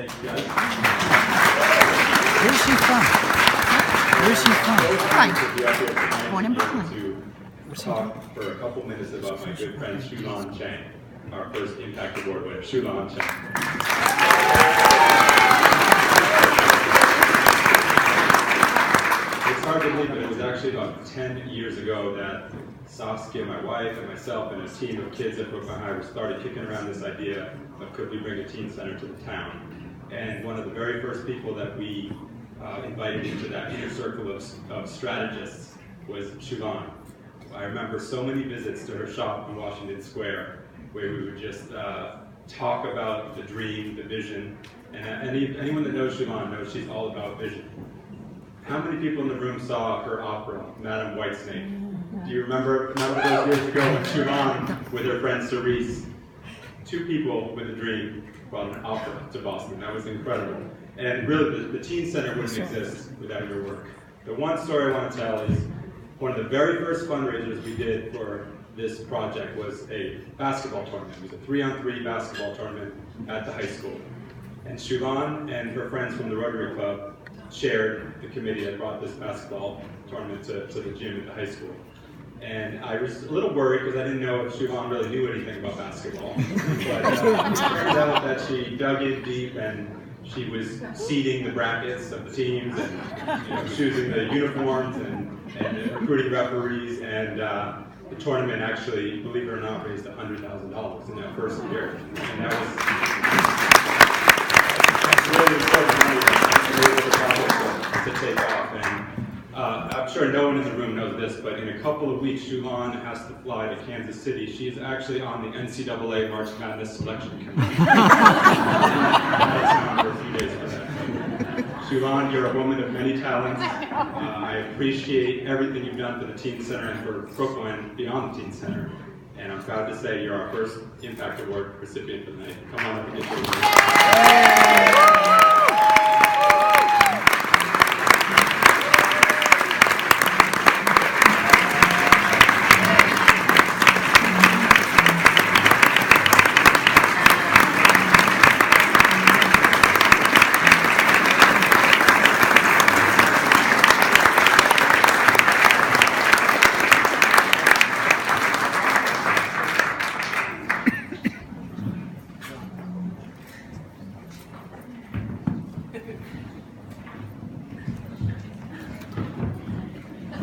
Thank you guys. Where's she from? Where's she from? Born in Brooklyn. To talk for a couple minutes about my good friend Shulan Chang, our first Impact Award winner, Shulan Chang. It's hard to believe, but it was actually about 10 years ago that Saskia, my wife, and myself, and a team of kids at Brooklyn High started kicking around this idea of could we bring a teen center to the town. And one of the very first people that we invited into that inner circle of strategists was Shulan. I remember so many visits to her shop in Washington Square where we would just talk about the dream, the vision, and anyone that knows Shulan knows she's all about vision. How many people in the room saw her opera, Madame Whitesnake? Do you remember those years ago when Shulan with her friend Cerise, two people with a dream, brought an opera to Boston? That was incredible. And really, the Teen Center wouldn't exist without your work. The one story I want to tell is one of the very first fundraisers we did for this project was a basketball tournament. It was a 3-on-3 basketball tournament at the high school. And Shulan and her friends from the Rotary Club chaired the committee that brought this basketball tournament to the gym at the high school. And I was a little worried because I didn't know if Shulan really knew anything about basketball. But it turns out that she dug in deep and she was seeding the brackets of the teams and choosing the uniforms and recruiting referees. And the tournament actually, believe it or not, raised $100,000 in that first year. And that was really important money to take off. And I'm sure no one in the room knows this, but in a couple of weeks, Shulan has to fly to Kansas City. She is actually on the NCAA March Madness selection committee. For a few days for that. Shulan, you're a woman of many talents. I appreciate everything you've done for the Teen Center and for Brooklyn beyond the Teen Center. And I'm proud to say you're our first Impact Award recipient for the night. Come on up and get your award.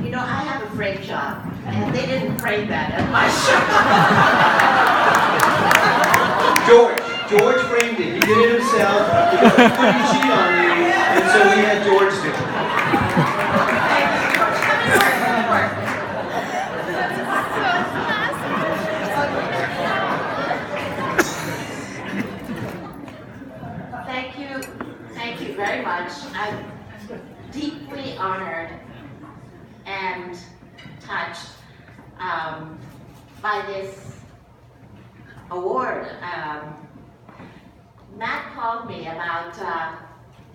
You know, I have a frame shop, and they didn't frame that at my shop. George framed it. He did it himself. He couldn't cheat on me, and so we had George do it. Thank you very much. I'm deeply honored and touched by this award. Matt called me about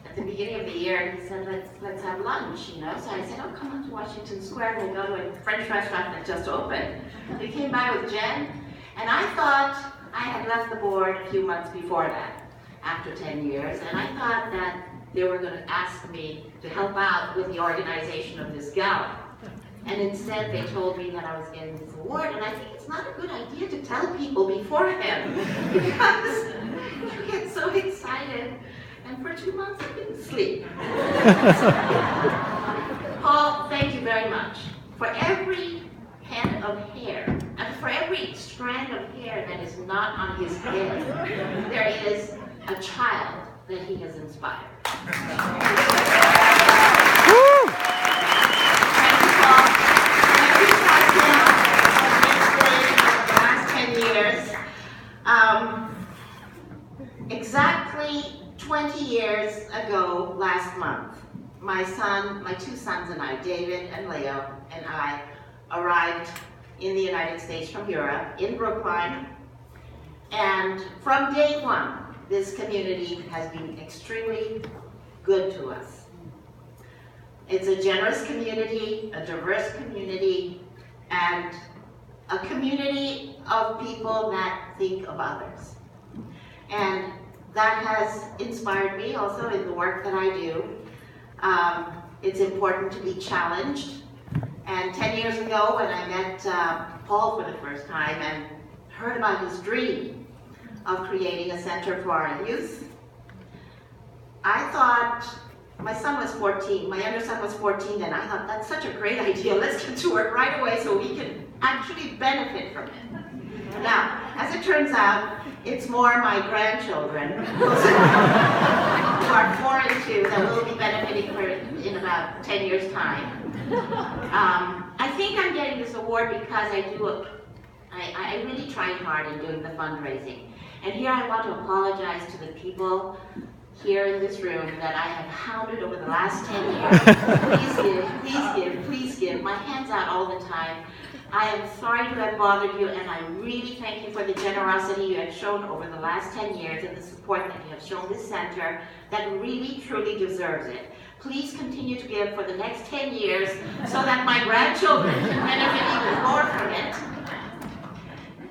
at the beginning of the year and he said, let's have lunch, So I said, oh, come on to Washington Square, we'll go to a French restaurant that just opened. We came by with Jen, and I thought I had left the board a few months before that, after 10 years, and I thought that they were going to ask me to help out with the organization of this gala. And instead, they told me that I was getting this award, and I think it's not a good idea to tell people beforehand, because you get so excited, and for 2 months I didn't sleep. Paul, thank you very much. For every head of hair, and for every strand of hair that is not on his head, there is a child that he has inspired. Exactly 20 years ago last month, my two sons and I, David and Leo, and I arrived in the United States from Europe, in Brookline, and from day one, this community has been extremely good to us. It's a generous community, a diverse community, and a community of people that think of others. And that has inspired me also in the work that I do. It's important to be challenged. And 10 years ago, when I met Paul for the first time and heard about his dream of creating a center for our youth, I thought, my son was 14, my younger son was 14 then, I thought, that's such a great idea, let's get to work right away so we can actually benefit from it. Now, as it turns out, it's more my grandchildren who are 4 and 2 that will be benefiting in about 10 years' time. I think I'm getting this award because I really tried hard in doing the fundraising. And here I want to apologize to the people here in this room that I have hounded over the last 10 years. Please give, please give, please give. My hand's out all the time. I am sorry to have bothered you, and I really thank you for the generosity you have shown over the last 10 years and the support that you have shown this center that really, truly deserves it. Please continue to give for the next 10 years so that my grandchildren can benefit even more from it.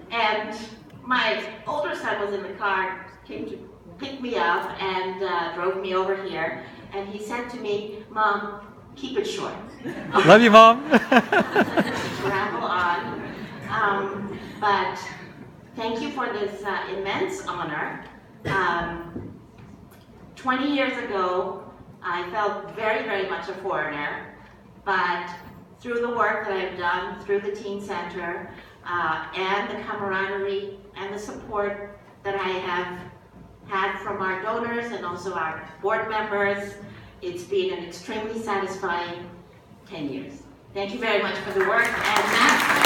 And my older son was in the car, came to pick me up and drove me over here, and he said to me, "Mom, keep it short." Love you, Mom. Ramble on. But thank you for this immense honor. 20 years ago, I felt very, very much a foreigner, but through the work that I've done, through the Teen Center, and the camaraderie and the support that I have had from our donors and also our board members, it's been an extremely satisfying 10 years. Thank you very much for the work, and